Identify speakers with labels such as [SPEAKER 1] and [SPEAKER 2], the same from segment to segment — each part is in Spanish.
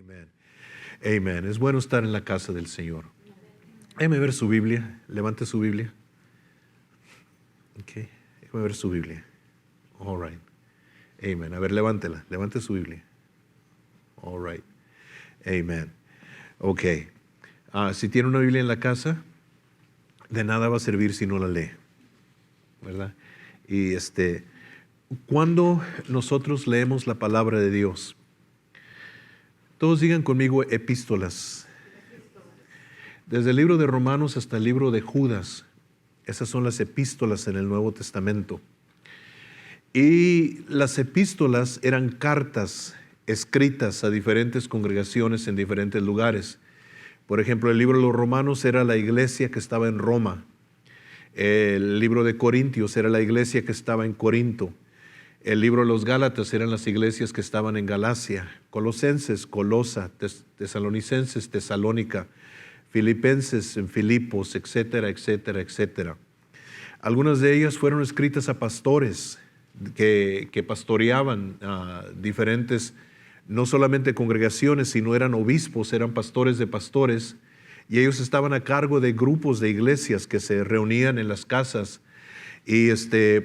[SPEAKER 1] Amén. Amén. Es bueno estar en la casa del Señor. Déjeme ver su Biblia. Levante su Biblia. Ok. Déjeme ver su Biblia. All right. Amén. A ver, levántela. Levante su Biblia. All right. Amén. Ok. Si tiene una Biblia en la casa, de nada va a servir si no la lee. ¿Verdad? Y cuando nosotros leemos la palabra de Dios, todos digan conmigo epístolas. Desde el libro de Romanos hasta el libro de Judas, esas son las epístolas en el Nuevo Testamento. Y las epístolas eran cartas escritas a diferentes congregaciones en diferentes lugares. Por ejemplo, el libro de los Romanos era la iglesia que estaba en Roma. El libro de Corintios era la iglesia que estaba en Corinto. El libro de los Gálatas eran las iglesias que estaban en Galacia. Colosenses, Colosa, Tesalonicenses, Tesalónica, Filipenses, en Filipos, etcétera, etcétera, etcétera. Algunas de ellas fueron escritas a pastores que pastoreaban diferentes, no solamente congregaciones, sino eran obispos, eran pastores de pastores, y ellos estaban a cargo de grupos de iglesias que se reunían en las casas. Y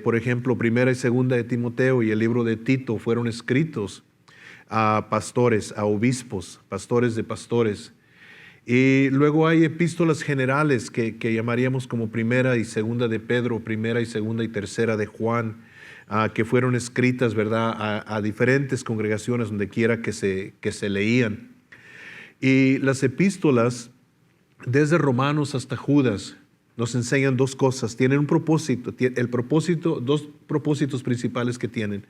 [SPEAKER 1] por ejemplo, Primera y Segunda de Timoteo y el libro de Tito fueron escritos a pastores, a obispos, pastores de pastores. Y luego hay epístolas generales que llamaríamos como Primera y Segunda de Pedro, Primera y Segunda y Tercera de Juan, que fueron escritas, ¿verdad?, a diferentes congregaciones donde quiera que se leían. Y las epístolas, desde Romanos hasta Judas, nos enseñan dos cosas. Tienen un propósito, dos propósitos principales que tienen.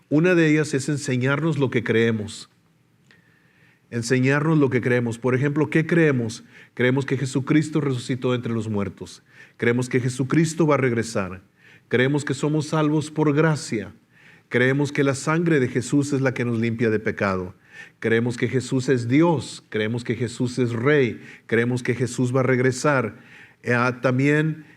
[SPEAKER 1] Una de ellas es enseñarnos lo que creemos. Enseñarnos lo que creemos. Por ejemplo, ¿qué creemos? Creemos que Jesucristo resucitó entre los muertos. Creemos que Jesucristo va a regresar. Creemos que somos salvos por gracia. Creemos que la sangre de Jesús es la que nos limpia de pecado. Creemos que Jesús es Dios. Creemos que Jesús es Rey. Creemos que Jesús va a regresar. También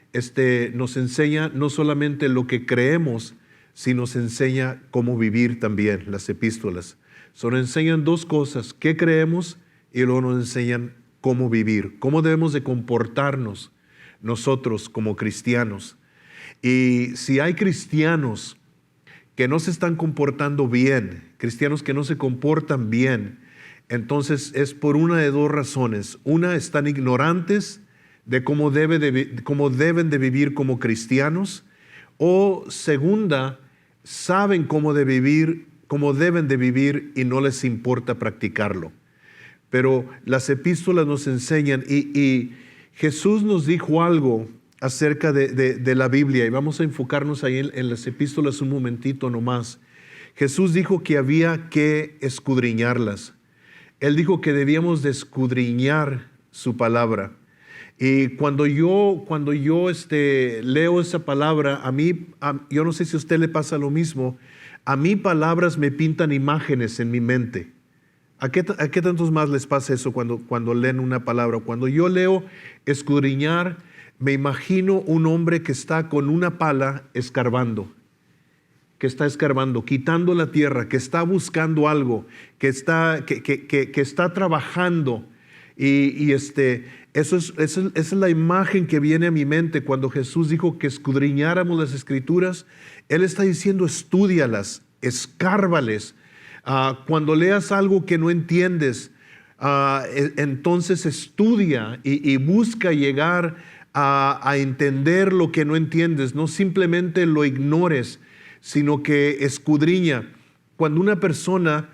[SPEAKER 1] nos enseña no solamente lo que creemos, sino nos enseña cómo vivir también las epístolas. Nos enseñan dos cosas: qué creemos, y luego nos enseñan cómo vivir, cómo debemos de comportarnos nosotros como cristianos. Y si hay cristianos que no se están comportando bien, cristianos que no se comportan bien, entonces es por una de dos razones. Una, están ignorantes de cómo deben de vivir como cristianos, o segunda, saben cómo deben de vivir y no les importa practicarlo. Pero las epístolas nos enseñan, y Jesús nos dijo algo acerca de la Biblia, y vamos a enfocarnos ahí en las epístolas un momentito nomás. Jesús dijo que había que escudriñarlas. Él dijo que debíamos de escudriñar su palabra. Y cuando yo leo esa palabra, yo no sé si a usted le pasa lo mismo, a mí palabras me pintan imágenes en mi mente. ¿A qué tantos más les pasa eso cuando leen una palabra? Cuando yo leo escudriñar, me imagino un hombre que está con una pala escarbando, quitando la tierra, que está buscando algo, que está trabajando. Y esa es la imagen que viene a mi mente cuando Jesús dijo que escudriñáramos las Escrituras. Él está diciendo: estúdialas, escárvales. Cuando leas algo que no entiendes, entonces estudia y busca llegar a entender lo que no entiendes. No simplemente lo ignores, sino que escudriña. Cuando una persona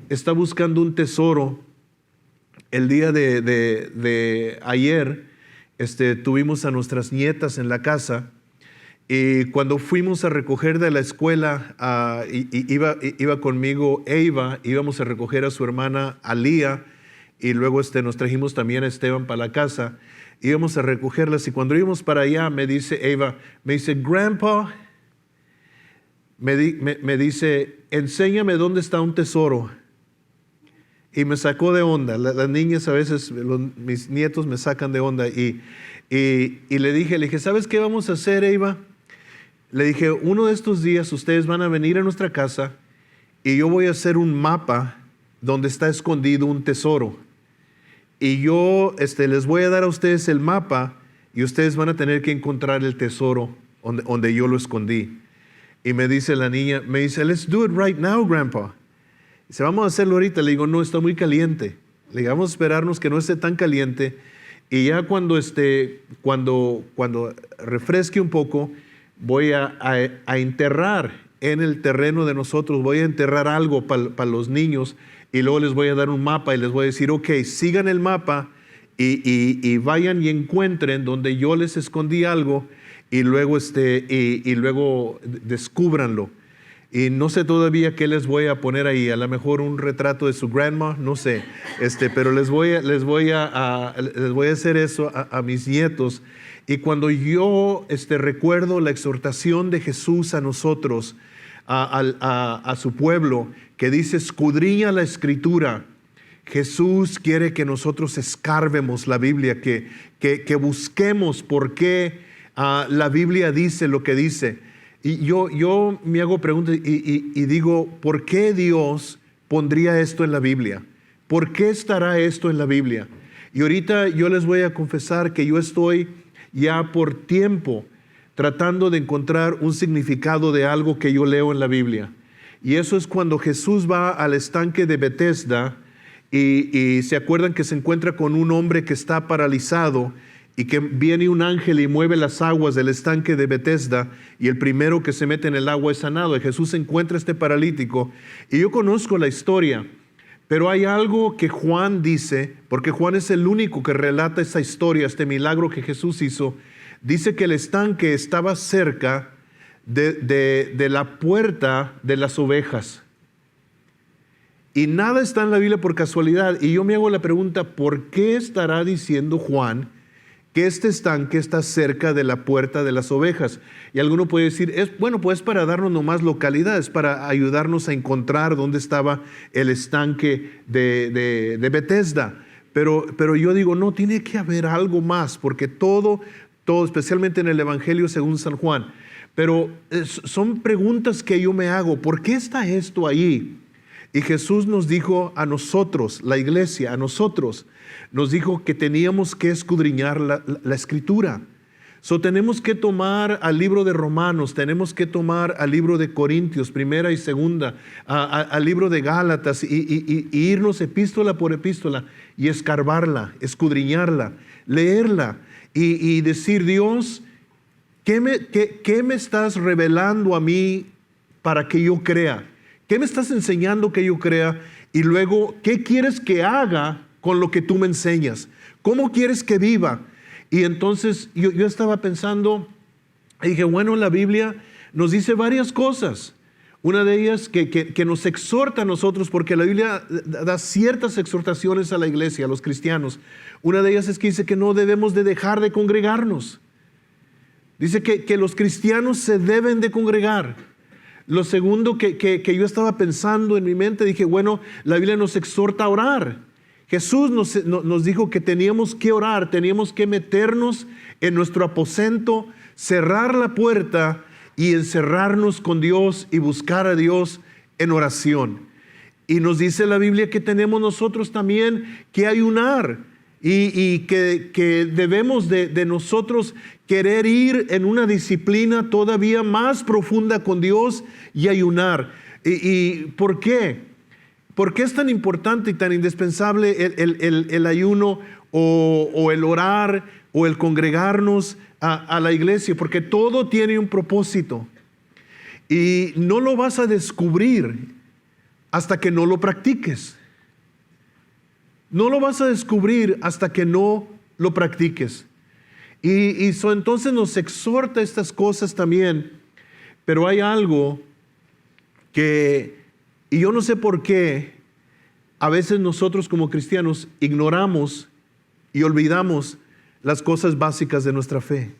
[SPEAKER 1] está buscando un tesoro, el día de ayer tuvimos a nuestras nietas en la casa, y cuando fuimos a recoger de la escuela, iba conmigo Eva, íbamos a recoger a su hermana Alía, y luego nos trajimos también a Esteban para la casa, íbamos a recogerlas, y cuando íbamos para allá me dice Eva, Grandpa, me dice, enséñame dónde está un tesoro. Y me sacó de onda. Las niñas a veces, mis nietos me sacan de onda. Y le dije, ¿sabes qué vamos a hacer, Eva? Le dije, uno de estos días ustedes van a venir a nuestra casa y yo voy a hacer un mapa donde está escondido un tesoro. Y yo les voy a dar a ustedes el mapa y ustedes van a tener que encontrar el tesoro donde yo lo escondí. Y me dice la niña, let's do it right now, Grandpa. Dice, vamos a hacerlo ahorita. Le digo, no, está muy caliente. Le digo, vamos a esperarnos que no esté tan caliente. Y ya cuando refresque un poco, voy a enterrar en el terreno de nosotros, voy a enterrar algo para los niños y luego les voy a dar un mapa y les voy a decir, ok, sigan el mapa y vayan y encuentren donde yo les escondí algo y luego, luego descúbranlo. Y no sé todavía qué les voy a poner ahí, a lo mejor un retrato de su grandma, no sé, pero les voy a hacer eso a mis nietos. Y cuando yo recuerdo la exhortación de Jesús a nosotros, a su pueblo, que dice, escudriña la Escritura. Jesús quiere que nosotros escarbemos la Biblia, que busquemos por qué la Biblia dice lo que dice. Y yo me hago preguntas y digo, ¿por qué Dios pondría esto en la Biblia? ¿Por qué estará esto en la Biblia? Y ahorita yo les voy a confesar que yo estoy ya por tiempo tratando de encontrar un significado de algo que yo leo en la Biblia. Y eso es cuando Jesús va al estanque de Betesda y se acuerdan que se encuentra con un hombre que está paralizado y que viene un ángel y mueve las aguas del estanque de Betesda y el primero que se mete en el agua es sanado. Y Jesús encuentra a este paralítico y yo conozco la historia, pero hay algo que Juan dice, porque Juan es el único que relata esa historia, este milagro que Jesús hizo. Dice que el estanque estaba cerca de la puerta de las ovejas. Y nada está en la Biblia por casualidad. Y yo me hago la pregunta, ¿por qué estará diciendo Juan que este estanque está cerca de la puerta de las ovejas? Y alguno puede decir, pues para darnos nomás localidades, para ayudarnos a encontrar dónde estaba el estanque de Betesda. Pero yo digo, no, tiene que haber algo más, porque todo, especialmente en el Evangelio según San Juan. Pero son preguntas que yo me hago, ¿por qué está esto ahí? Y Jesús nos dijo a nosotros, la iglesia, a nosotros, nos dijo que teníamos que escudriñar la Escritura. Tenemos que tomar al libro de Romanos, tenemos que tomar al libro de Corintios, primera y segunda, al libro de Gálatas y irnos epístola por epístola y escarbarla, escudriñarla, leerla y decir, Dios, ¿qué me estás revelando a mí para que yo crea? ¿Qué me estás enseñando que yo crea? Y luego, ¿qué quieres que haga con lo que tú me enseñas? ¿Cómo quieres que viva? Y entonces yo estaba pensando, y dije, bueno, la Biblia nos dice varias cosas. Una de ellas que nos exhorta a nosotros, porque la Biblia da ciertas exhortaciones a la iglesia, a los cristianos. Una de ellas es que dice que no debemos de dejar de congregarnos. Dice que los cristianos se deben de congregar. Lo segundo que yo estaba pensando en mi mente, dije, bueno, la Biblia nos exhorta a orar. Jesús nos dijo que teníamos que orar, teníamos que meternos en nuestro aposento, cerrar la puerta y encerrarnos con Dios y buscar a Dios en oración. Y nos dice la Biblia que tenemos nosotros también que ayunar y que debemos de nosotros querer ir en una disciplina todavía más profunda con Dios y ayunar. ¿Y por qué? ¿Por qué es tan importante y tan indispensable el ayuno o el orar o el congregarnos a la iglesia? Porque todo tiene un propósito y no lo vas a descubrir hasta que no lo practiques. No lo vas a descubrir hasta que no lo practiques. Y entonces nos exhorta estas cosas también, pero hay algo que, y yo no sé por qué, a veces nosotros como cristianos ignoramos y olvidamos las cosas básicas de nuestra fe.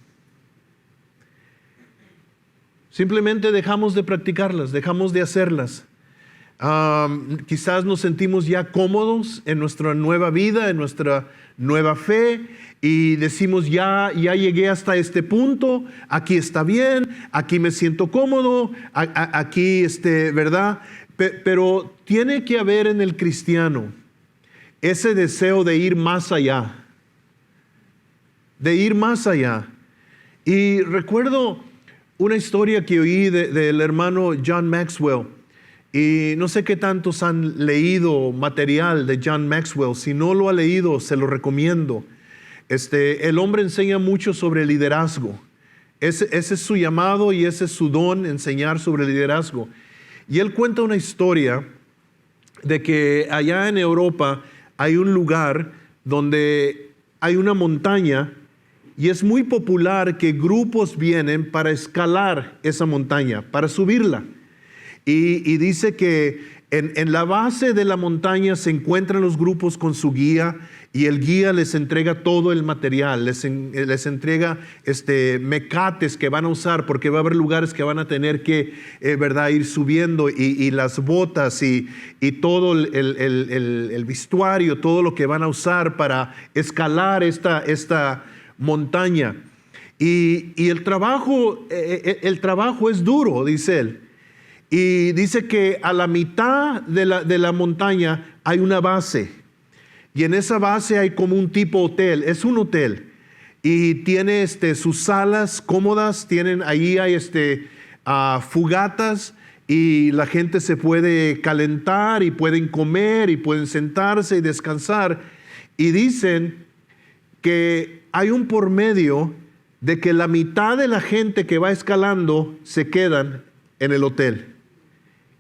[SPEAKER 1] Simplemente dejamos de practicarlas, dejamos de hacerlas. Quizás nos sentimos ya cómodos en nuestra nueva vida, en nuestra nueva fe, y decimos, ya llegué hasta este punto, aquí está bien, aquí me siento cómodo, aquí, ¿verdad? Pero tiene que haber en el cristiano ese deseo de ir más allá, de ir más allá. Y recuerdo una historia que oí del hermano John Maxwell. Y no sé qué tantos han leído material de John Maxwell. Si no lo ha leído, se lo recomiendo. El hombre enseña mucho sobre liderazgo. Ese es su llamado y ese es su don, enseñar sobre liderazgo. Y él cuenta una historia de que allá en Europa hay un lugar donde hay una montaña y es muy popular que grupos vienen para escalar esa montaña, para subirla. Y dice que en la base de la montaña se encuentran los grupos con su guía y el guía les entrega todo el material, les entrega mecates que van a usar porque va a haber lugares que van a tener que ¿verdad? Ir subiendo y las botas y todo el vestuario, todo lo que van a usar para escalar esta montaña. Y el trabajo es duro, dice él. Y dice que a la mitad de la montaña hay una base. Y en esa base hay como un tipo hotel. Es un hotel. Y tiene sus salas cómodas. Ahí hay fogatas. Y la gente se puede calentar y pueden comer y pueden sentarse y descansar. Y dicen que hay un por medio de que la mitad de la gente que va escalando se quedan en el hotel.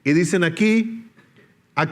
[SPEAKER 1] Y dicen aquí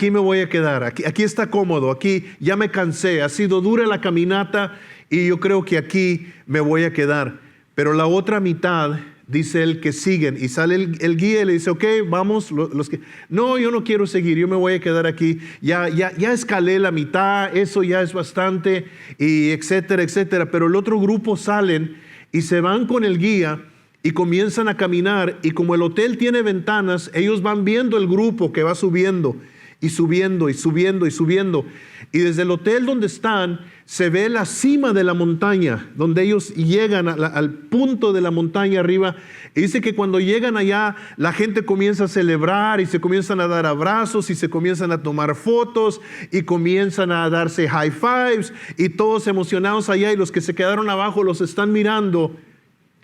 [SPEAKER 1] me voy a quedar, aquí está cómodo, aquí ya me cansé, ha sido dura la caminata y yo creo que aquí me voy a quedar. Pero la otra mitad, dice él, que siguen y sale el guía y le dice, ok, vamos, los que, no, yo no quiero seguir, yo me voy a quedar aquí, ya escalé la mitad, eso ya es bastante, y etcétera, etcétera. Pero el otro grupo salen y se van con el guía y comienzan a caminar, y como el hotel tiene ventanas, ellos van viendo el grupo que va subiendo y subiendo y subiendo y subiendo. Y desde el hotel donde están, se ve la cima de la montaña, donde ellos llegan al punto de la montaña arriba. Y dice que cuando llegan allá, la gente comienza a celebrar y se comienzan a dar abrazos y se comienzan a tomar fotos y comienzan a darse high fives y todos emocionados allá, y los que se quedaron abajo los están mirando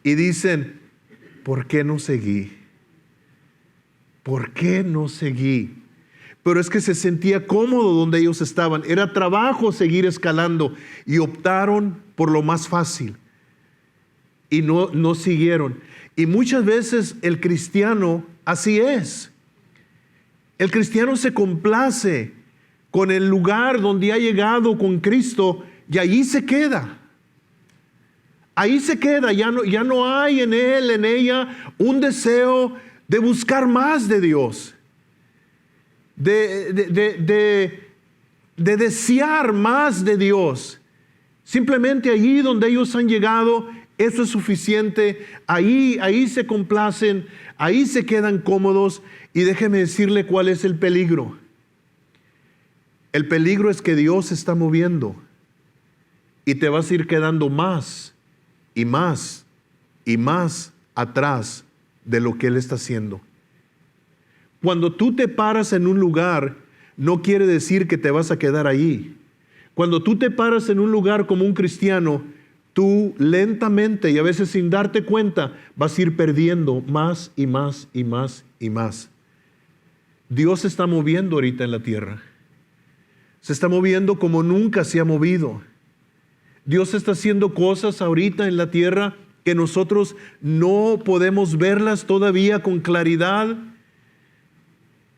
[SPEAKER 1] y dicen, ¿por qué no seguí? ¿Por qué no seguí? Pero es que se sentía cómodo donde ellos estaban. Era trabajo seguir escalando y optaron por lo más fácil y no siguieron. Y muchas veces el cristiano así es. El cristiano se complace con el lugar donde ha llegado con Cristo y allí se queda. Ahí se queda, ya no hay en él, en ella, un deseo de buscar más de Dios, de desear más de Dios. Simplemente allí donde ellos han llegado, eso es suficiente. Ahí se complacen, ahí se quedan cómodos. Y déjeme decirle cuál es el peligro. El peligro es que Dios se está moviendo y te vas a ir quedando más y más y más atrás de lo que Él está haciendo. Cuando tú te paras en un lugar, no quiere decir que te vas a quedar ahí. Cuando tú te paras en un lugar como un cristiano, tú lentamente y a veces sin darte cuenta vas a ir perdiendo más y más y más y más. Dios se está moviendo ahorita en la tierra. Se está moviendo como nunca se ha movido. Dios está haciendo cosas ahorita en la tierra que nosotros no podemos verlas todavía con claridad.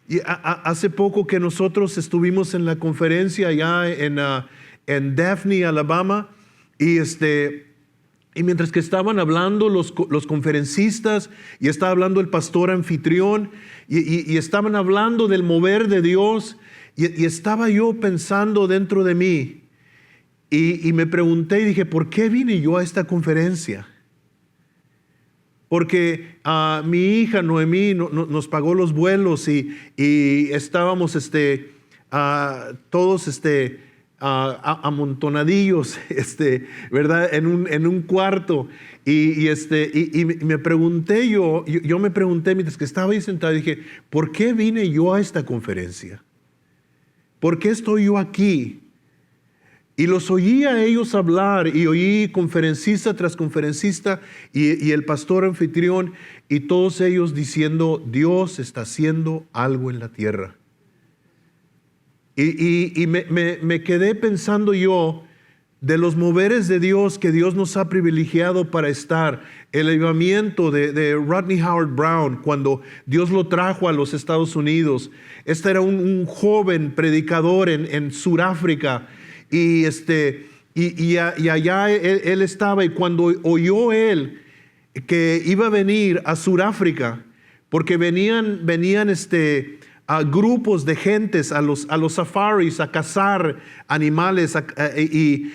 [SPEAKER 1] Y hace poco que nosotros estuvimos en la conferencia allá en Daphne, Alabama, y mientras que estaban hablando los conferencistas, y estaba hablando el pastor anfitrión, y estaban hablando del mover de Dios, y estaba yo pensando dentro de mí, y me pregunté y dije, ¿por qué vine yo a esta conferencia? porque mi hija Noemí nos pagó los vuelos y estábamos todos amontonadillos, ¿verdad? En un cuarto. Y me pregunté yo me pregunté mientras que estaba ahí sentado, dije, ¿por qué vine yo a esta conferencia? ¿Por qué estoy yo aquí? Y los oí a ellos hablar y oí conferencista tras conferencista y el pastor anfitrión y todos ellos diciendo, Dios está haciendo algo en la tierra. Y me quedé pensando yo de los moveres de Dios que Dios nos ha privilegiado para estar. El avivamiento de Rodney Howard Brown cuando Dios lo trajo a los Estados Unidos. Este era un joven predicador en Sudáfrica y allá él estaba, y cuando oyó él que iba a venir a Sudáfrica, porque venían a grupos de gentes a los safaris a cazar animales y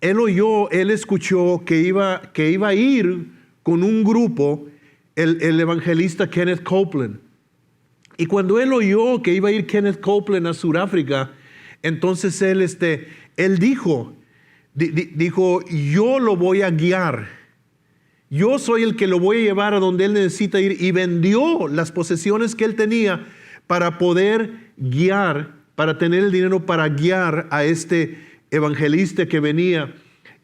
[SPEAKER 1] él escuchó que iba a ir con un grupo el evangelista Kenneth Copeland. Y cuando él oyó que iba a ir Kenneth Copeland a Sudáfrica, entonces él dijo, yo lo voy a guiar. Yo soy el que lo voy a llevar a donde él necesita ir, y vendió las posesiones que él tenía para poder guiar, para tener el dinero para guiar a este evangelista que venía.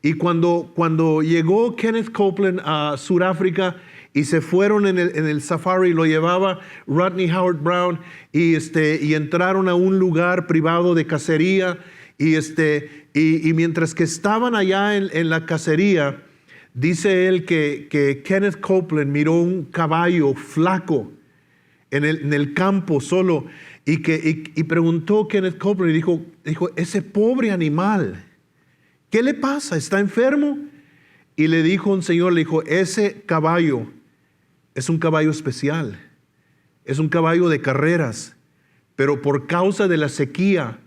[SPEAKER 1] Y cuando llegó Kenneth Copeland a Sudáfrica y se fueron en el safari, lo llevaba Rodney Howard Brown y entraron a un lugar privado de cacería y mientras que estaban allá en la cacería, dice él que Kenneth Copeland miró un caballo flaco en el campo solo y preguntó Kenneth Copeland y dijo, ese pobre animal, ¿qué le pasa? ¿Está enfermo? Y le dijo un señor, le dijo, ese caballo es un caballo especial, es un caballo de carreras, pero por causa de la sequía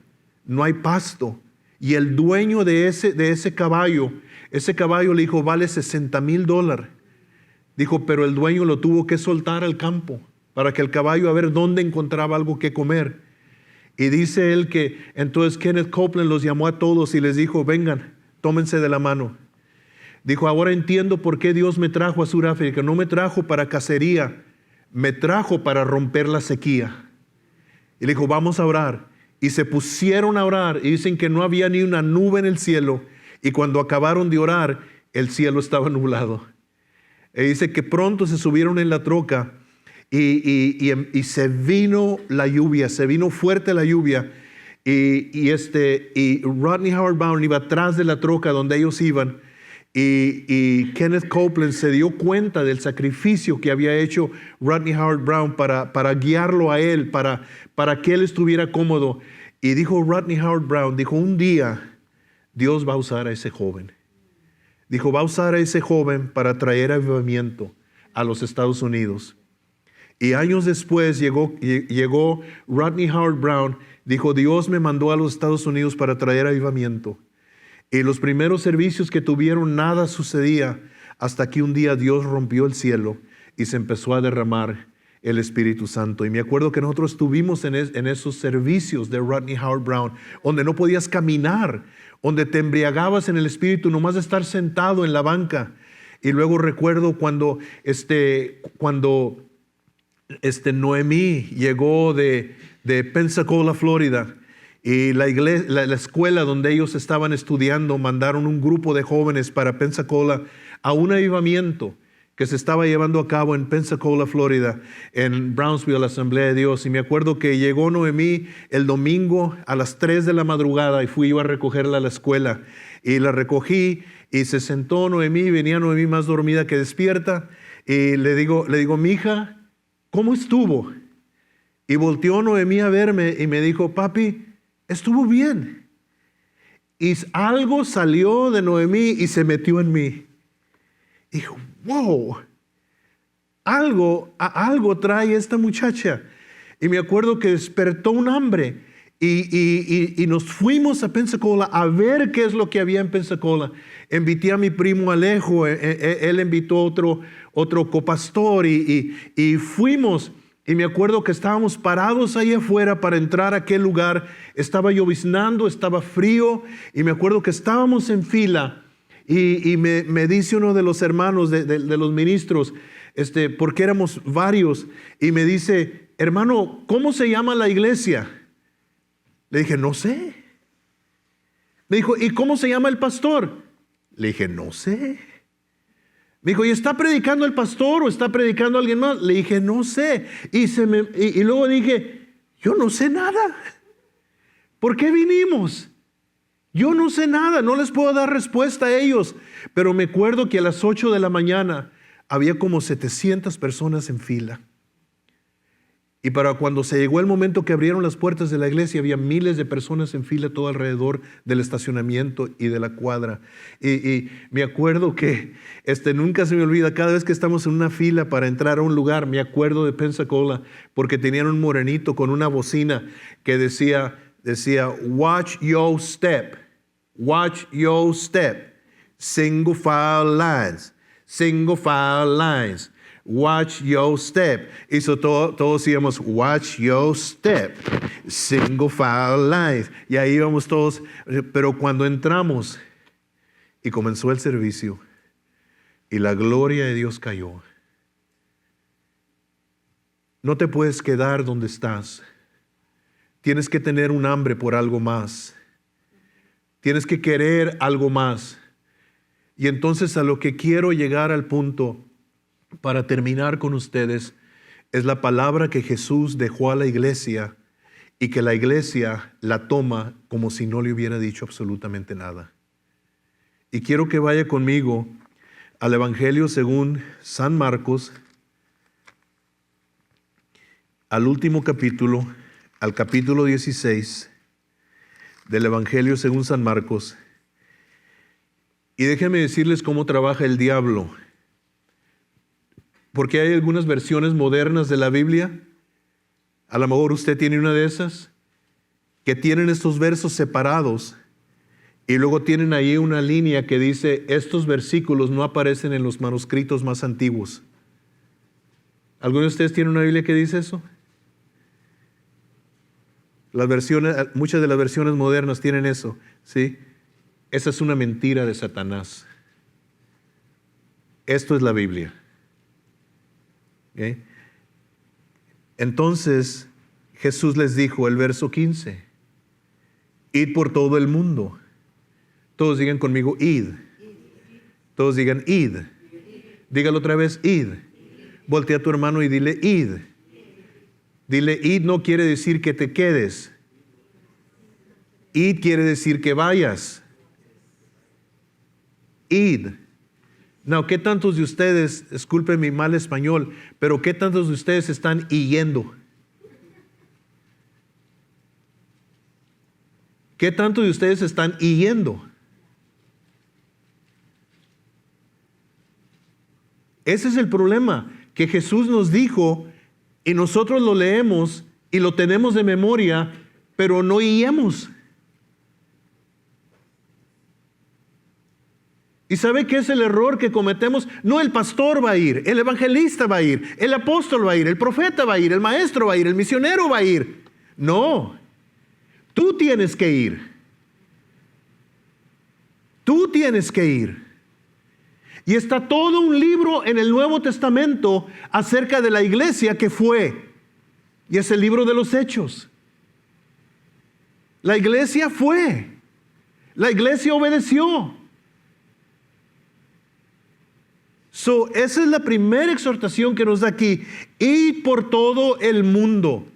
[SPEAKER 1] no hay pasto. Y el dueño de ese caballo le dijo, vale $60,000. Dijo, pero el dueño lo tuvo que soltar al campo para que el caballo a ver dónde encontraba algo que comer. Y dice él que entonces Kenneth Copeland los llamó a todos y les dijo, vengan, tómense de la mano. Dijo, ahora entiendo por qué Dios me trajo a Sudáfrica. No me trajo para cacería, me trajo para romper la sequía. Y le dijo, vamos a orar. Y se pusieron a orar y dicen que no había ni una nube en el cielo. Y cuando acabaron de orar, el cielo estaba nublado. Y dice que pronto se subieron en la troca y se vino la lluvia, se vino fuerte la lluvia. Y Rodney Howard Brown iba atrás de la troca donde ellos iban. Y Kenneth Copeland se dio cuenta del sacrificio que había hecho Rodney Howard Brown para guiarlo a él, para que él estuviera cómodo. Y dijo Rodney Howard Brown, dijo, un día Dios va a usar a ese joven. Dijo, va a usar a ese joven para traer avivamiento a los Estados Unidos. Y años después llegó Rodney Howard Brown, dijo, Dios me mandó a los Estados Unidos para traer avivamiento. Y los primeros servicios que tuvieron, nada sucedía hasta que un día Dios rompió el cielo y se empezó a derramar el Espíritu Santo. Y me acuerdo que nosotros estuvimos en esos servicios de Rodney Howard Brown, donde no podías caminar, donde te embriagabas en el Espíritu, nomás de estar sentado en la banca. Y luego recuerdo cuando Noemí llegó de Pensacola, Florida, y la escuela donde ellos estaban estudiando mandaron un grupo de jóvenes para Pensacola a un avivamiento que se estaba llevando a cabo en Pensacola, Florida, en Brownsville, la Asamblea de Dios. Y me acuerdo que llegó Noemí el domingo a las 3 de la madrugada y fui yo a recogerla a la escuela. Y la recogí y se sentó Noemí, venía Noemí más dormida que despierta. Y le digo, mija, ¿cómo estuvo? Y volteó Noemí a verme y me dijo, papi, estuvo bien. Y algo salió de Noemí y se metió en mí. Y dijo, wow, algo trae esta muchacha. Y me acuerdo que despertó un hambre y nos fuimos a Pensacola a ver qué es lo que había en Pensacola. Invité a mi primo Alejo, él invitó otro copastor y fuimos. Y me acuerdo que estábamos parados ahí afuera para entrar a aquel lugar. Estaba lloviznando, estaba frío, y me acuerdo que estábamos en fila. Y me dice uno de los hermanos, de los ministros, porque éramos varios, y me dice: hermano, ¿cómo se llama la iglesia? Le dije: no sé. Me dijo: ¿y cómo se llama el pastor? Le dije: no sé. Me dijo: ¿y está predicando el pastor o está predicando alguien más? Le dije: no sé. Y luego dije: yo no sé nada. ¿Por qué vinimos? Yo no sé nada, no les puedo dar respuesta a ellos. Pero me acuerdo que a las 8 de la mañana había como 700 personas en fila. Y para cuando se llegó el momento que abrieron las puertas de la iglesia, había miles de personas en fila todo alrededor del estacionamiento y de la cuadra. Y me acuerdo que nunca se me olvida, cada vez que estamos en una fila para entrar a un lugar, me acuerdo de Pensacola, porque tenían un morenito con una bocina que decía watch your step, watch your step, single file lines, single file lines. Watch your step. Y todos íbamos: watch your step, single file lines. Y ahí íbamos todos. Pero cuando entramos y comenzó el servicio y la gloria de Dios cayó, no te puedes quedar donde estás. Tienes que tener un hambre por algo más. Tienes que querer algo más. Y entonces, a lo que quiero llegar al punto para terminar con ustedes, es la palabra que Jesús dejó a la iglesia y que la iglesia la toma como si no le hubiera dicho absolutamente nada. Y quiero que vaya conmigo al Evangelio según San Marcos, al último capítulo, al capítulo 16 del Evangelio según San Marcos. Y déjenme decirles cómo trabaja el diablo. Porque hay algunas versiones modernas de la Biblia, a lo mejor usted tiene una de esas, que tienen estos versos separados y luego tienen ahí una línea que dice: estos versículos no aparecen en los manuscritos más antiguos. ¿Alguno de ustedes tiene una Biblia que dice eso? Muchas de las versiones modernas tienen eso, ¿sí? Esa es una mentira de Satanás. Esto es la Biblia. ¿Okay? Entonces Jesús les dijo, el verso 15: id por todo el mundo. Todos digan conmigo: id. Todos digan: id. Dígalo otra vez: id. Voltea a tu hermano y dile: id. Dile: id no quiere decir que te quedes. Id quiere decir que vayas. Id. No, ¿qué tantos de ustedes, disculpen mi mal español, pero qué tantos de ustedes están yendo? ¿Qué tantos de ustedes están yendo? Ese es el problema, que Jesús nos dijo y nosotros lo leemos y lo tenemos de memoria, pero no yemos. ¿Y sabe qué es el error que cometemos? No el pastor va a ir, el evangelista va a ir, el apóstol va a ir, el profeta va a ir, el maestro va a ir, el misionero va a ir. No, tú tienes que ir. Tú tienes que ir. Y está todo un libro en el Nuevo Testamento acerca de la iglesia que fue. Y es el libro de los Hechos. La iglesia fue. La iglesia obedeció. Esa es la primera exhortación que nos da aquí. Ir por todo el mundo.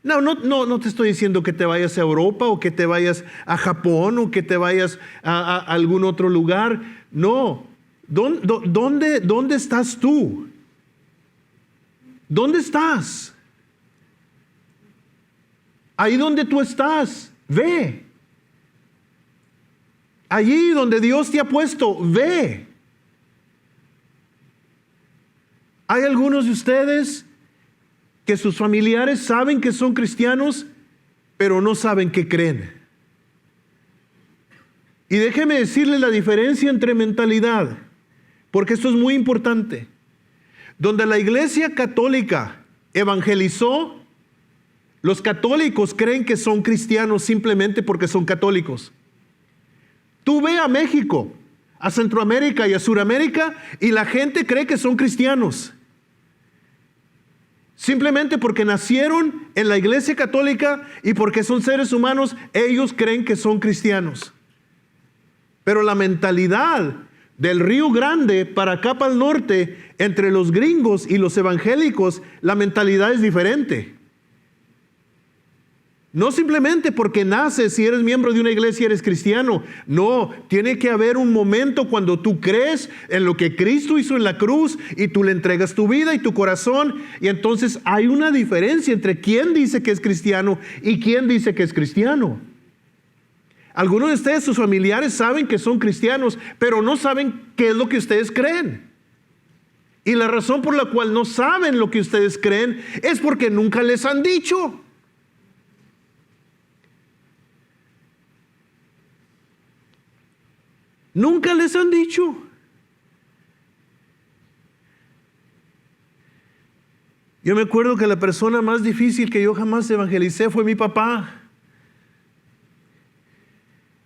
[SPEAKER 1] No te estoy diciendo que te vayas a Europa o que te vayas a Japón o que te vayas a algún otro lugar. No. ¿Dónde estás tú? ¿Dónde estás? Ahí donde tú estás, ve. Allí donde Dios te ha puesto, ve. Hay algunos de ustedes que sus familiares saben que son cristianos pero no saben qué creen. Y déjeme decirle la diferencia entre mentalidad, porque esto es muy importante. Donde la Iglesia Católica evangelizó, los católicos creen que son cristianos simplemente porque son católicos. Tú ve a México, a Centroamérica y a Suramérica, y la gente cree que son cristianos. Simplemente porque nacieron en la Iglesia Católica y porque son seres humanos, ellos creen que son cristianos. Pero la mentalidad del Río Grande para acá para el norte, entre los gringos y los evangélicos, la mentalidad es diferente. No simplemente porque naces y eres miembro de una iglesia eres cristiano. No, tiene que haber un momento cuando tú crees en lo que Cristo hizo en la cruz y tú le entregas tu vida y tu corazón. Y entonces hay una diferencia entre quién dice que es cristiano y quién dice que es cristiano. Algunos de ustedes, sus familiares, saben que son cristianos, pero no saben qué es lo que ustedes creen. Y la razón por la cual no saben lo que ustedes creen es porque nunca les han dicho. Nunca les han dicho. Yo me acuerdo que la persona más difícil que yo jamás evangelicé fue mi papá.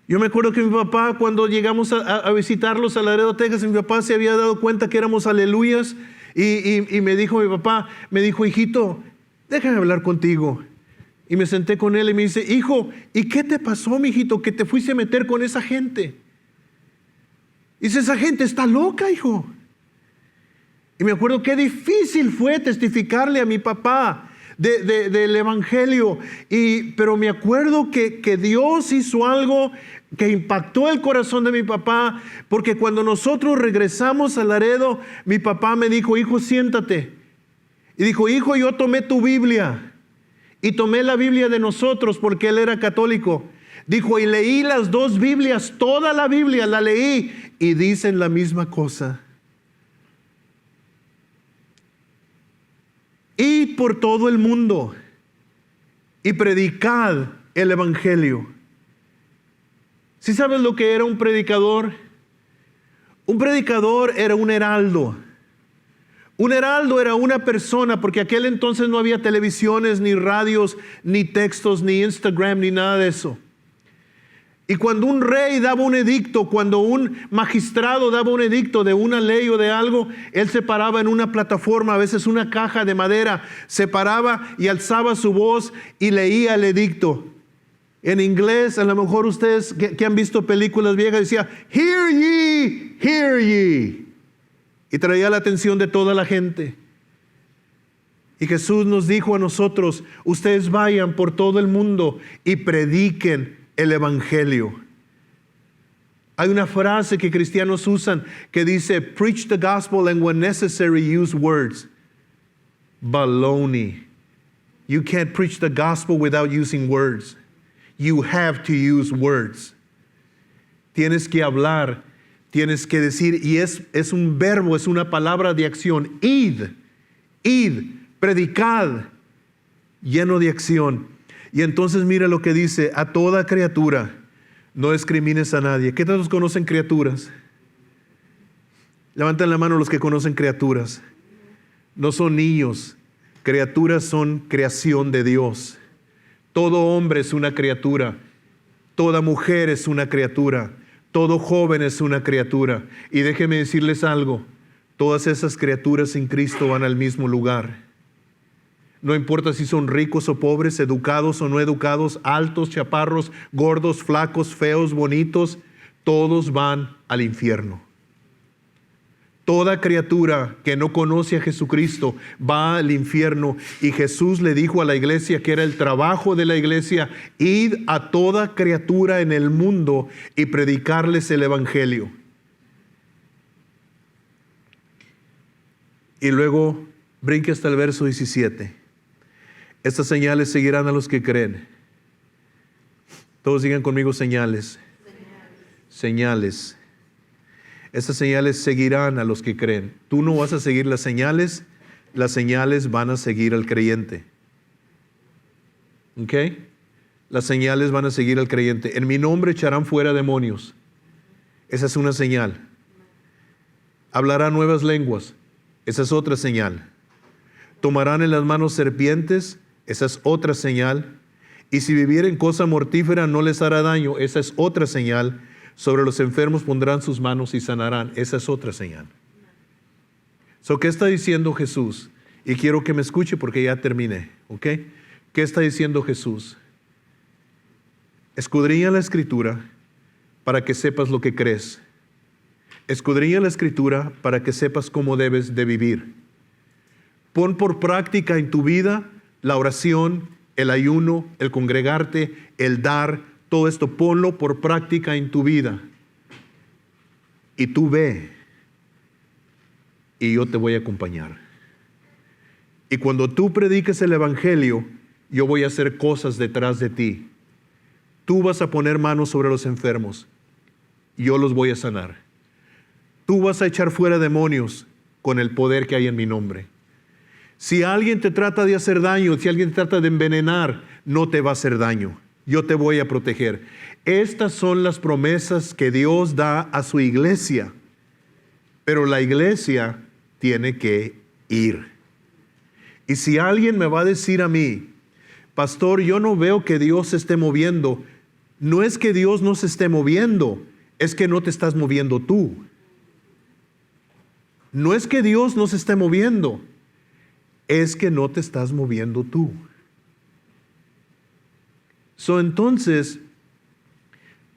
[SPEAKER 1] Yo me acuerdo que mi papá, cuando llegamos a visitarlos a Laredo, Texas, mi papá se había dado cuenta que éramos aleluyas y me dijo mi papá, me dijo, hijito, déjame hablar contigo. Y me senté con él y me dice, hijo, ¿y qué te pasó, mijito, que te fuiste a meter con esa gente? Dice, esa gente está loca, hijo. Y me acuerdo qué difícil fue testificarle a mi papá del evangelio. Pero me acuerdo que Dios hizo algo que impactó el corazón de mi papá, porque cuando nosotros regresamos a Laredo, mi papá me dijo, hijo, siéntate. Y dijo, hijo, yo tomé tu Biblia y tomé la Biblia de nosotros porque él era católico. Dijo, y leí las dos Biblias, toda la Biblia la leí y dicen la misma cosa. Id por todo el mundo y predicad el evangelio. ¿Sí sabes lo que era un predicador? Un predicador era un heraldo. Un heraldo era una persona, porque aquel entonces no había televisiones, ni radios, ni textos, ni Instagram, ni nada de eso. Y cuando un rey daba un edicto, cuando un magistrado daba un edicto de una ley o de algo, él se paraba en una plataforma, a veces una caja de madera, se paraba y alzaba su voz y leía el edicto. En inglés, a lo mejor ustedes que han visto películas viejas, decía, hear ye, hear ye. Y traía la atención de toda la gente. Y Jesús nos dijo a nosotros, ustedes vayan por todo el mundo y prediquen el evangelio. Hay una frase que cristianos usan que dice, preach the gospel and when necessary use words. Baloney. You can't preach the gospel without using words. You have to use words. Tienes que hablar, tienes que decir, y es un verbo, es una palabra de acción. Id, predicad, lleno de acción. Y entonces mira lo que dice, a toda criatura, no discrimines a nadie. ¿Qué todos conocen criaturas? Levanten la mano los que conocen criaturas. No son niños, criaturas son creación de Dios. Todo hombre es una criatura, toda mujer es una criatura, todo joven es una criatura. Y déjenme decirles algo, todas esas criaturas en Cristo van al mismo lugar. No importa si son ricos o pobres, educados o no educados, altos, chaparros, gordos, flacos, feos, bonitos, todos van al infierno. Toda criatura que no conoce a Jesucristo va al infierno. Y Jesús le dijo a la iglesia que era el trabajo de la iglesia, id a toda criatura en el mundo y predicarles el evangelio. Y luego brinque hasta el verso 17. Estas señales seguirán a los que creen. Todos digan conmigo señales. Señales. Estas señales seguirán a los que creen. Tú no vas a seguir las señales van a seguir al creyente. ¿Ok? las señales van a seguir al creyente. En mi nombre echarán fuera demonios. Esa es una señal. Hablarán nuevas lenguas. Esa es otra señal. Tomarán en las manos serpientes. Esa es otra señal. Y si vivieren cosa mortífera no les hará daño. Esa es otra señal. Sobre los enfermos pondrán sus manos y sanarán. Esa es otra señal. ¿Qué está diciendo Jesús? Y quiero que me escuche porque ya terminé. ¿Ok? ¿Qué está diciendo Jesús? Escudriña la Escritura para que sepas lo que crees. Escudriña la Escritura para que sepas cómo debes de vivir. Pon por práctica en tu vida la oración, el ayuno, el congregarte, el dar, todo esto ponlo por práctica en tu vida. Y tú ve, y yo te voy a acompañar. Y cuando tú prediques el Evangelio, yo voy a hacer cosas detrás de ti. Tú vas a poner manos sobre los enfermos, y yo los voy a sanar. Tú vas a echar fuera demonios con el poder que hay en mi nombre. Si alguien te trata de hacer daño, si alguien te trata de envenenar, no te va a hacer daño. Yo te voy a proteger. Estas son las promesas que Dios da a su iglesia. Pero la iglesia tiene que ir. Y si alguien me va a decir a mí, pastor, yo no veo que Dios se esté moviendo, no es que Dios no se esté moviendo, es que no te estás moviendo tú. No es que Dios no se esté moviendo, es que no te estás moviendo tú. Entonces,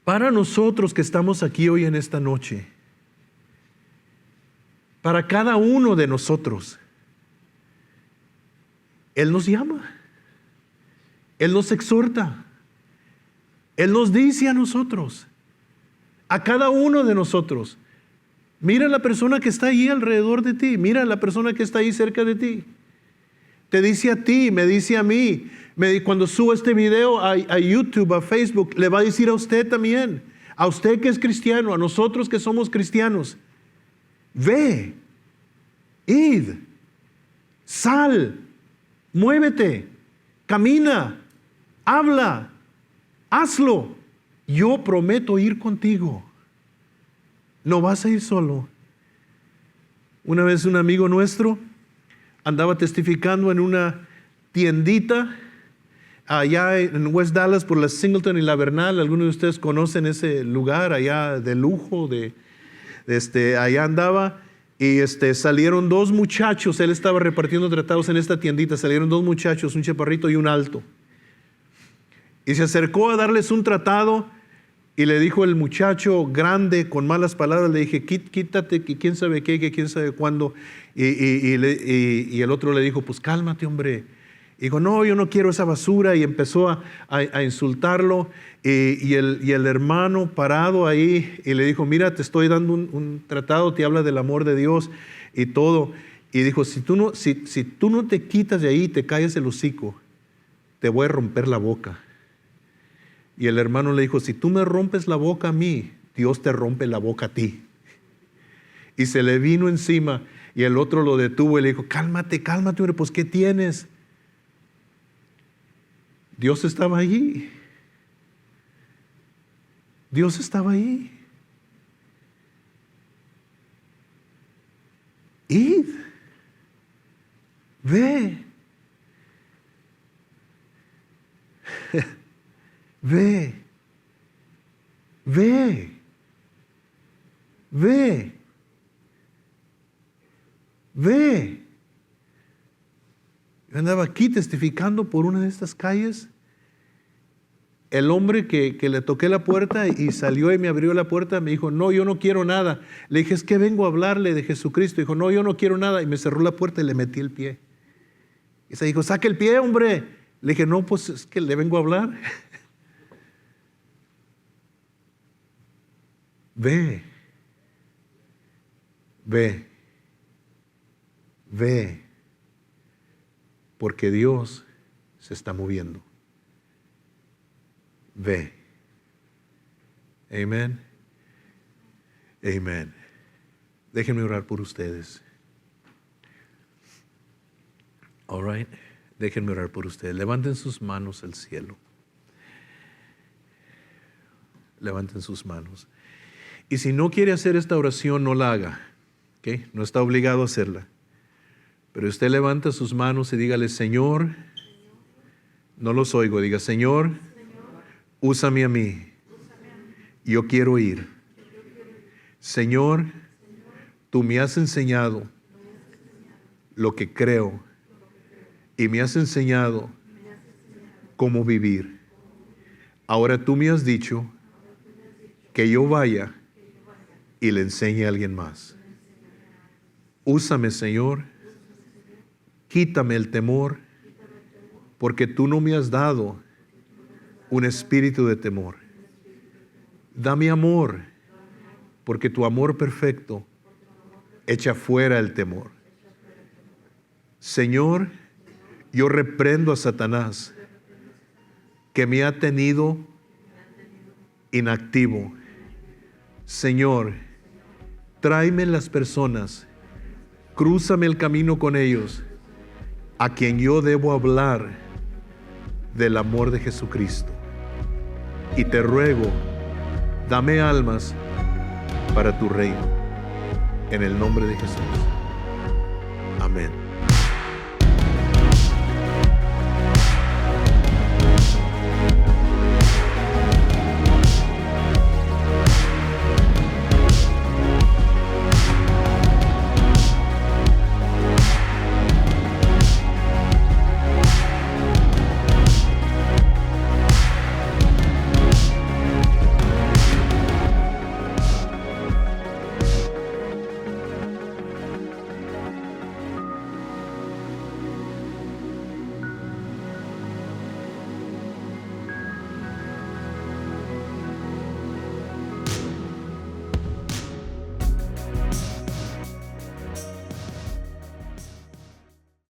[SPEAKER 1] para nosotros que estamos aquí hoy en esta noche, para cada uno de nosotros, Él nos llama, Él nos exhorta, Él nos dice a nosotros, a cada uno de nosotros, mira a la persona que está ahí alrededor de ti, mira a la persona que está ahí cerca de ti. Te dice a ti, me dice a mí. Cuando suba este video a YouTube, a Facebook, le va a decir a usted también, a usted que es cristiano, a nosotros que somos cristianos. Ve, id, sal, muévete, camina, habla, hazlo. Yo prometo ir contigo. No vas a ir solo. Una vez un amigo nuestro andaba testificando en una tiendita allá en West Dallas por la Singleton y la Bernal. Algunos de ustedes conocen ese lugar allá de lujo. Allá andaba y salieron dos muchachos. Él estaba repartiendo tratados en esta tiendita. Salieron dos muchachos, un chaparrito y un alto. Y se acercó a darles un tratado y le dijo el muchacho grande con malas palabras, le dije, quítate, que quién sabe qué, que quién sabe cuándo. Y el otro le dijo, pues cálmate, hombre. Y dijo, no, yo no quiero esa basura. Y empezó a insultarlo. Y el hermano parado ahí y le dijo, mira, te estoy dando un tratado, te habla del amor de Dios y todo. Y dijo, si tú no te quitas de ahí y te callas el hocico, te voy a romper la boca. Y el hermano le dijo, si tú me rompes la boca a mí, Dios te rompe la boca a ti. Y se le vino encima y el otro lo detuvo y le dijo, cálmate, hombre, pues ¿qué tienes? Dios estaba allí. Dios estaba ahí. Id, ve. Ve, ve, ve, ve. Yo andaba aquí testificando por una de estas calles. El hombre que le toqué la puerta y salió y me abrió la puerta, me dijo, no, yo no quiero nada. Le dije, es que vengo a hablarle de Jesucristo. Dijo, no, yo no quiero nada. Y me cerró la puerta y le metí el pie. Y se dijo, saque el pie, hombre. Le dije, no, pues es que le vengo a hablar. Ve, ve, ve, porque Dios se está moviendo. Ve. Amén. Amén. Déjenme orar por ustedes. All right. Déjenme orar por ustedes. Levanten sus manos al cielo. Levanten sus manos. Y si no quiere hacer esta oración, no la haga. ¿Okay? No está obligado a hacerla. Pero usted levanta sus manos y dígale, Señor, no los oigo, diga, Señor, úsame a mí. Yo quiero ir. Señor, tú me has enseñado lo que creo y me has enseñado cómo vivir. Ahora tú me has dicho que yo vaya y le enseñe a alguien más. Úsame, Señor. Quítame el temor, porque tú no me has dado un espíritu de temor. Dame amor, porque tu amor perfecto echa fuera el temor. Señor, yo reprendo a Satanás, que me ha tenido inactivo. Señor, tráeme las personas, crúzame el camino con ellos, a quien yo debo hablar del amor de Jesucristo. Y te ruego, dame almas para tu reino. En el nombre de Jesús. Amén.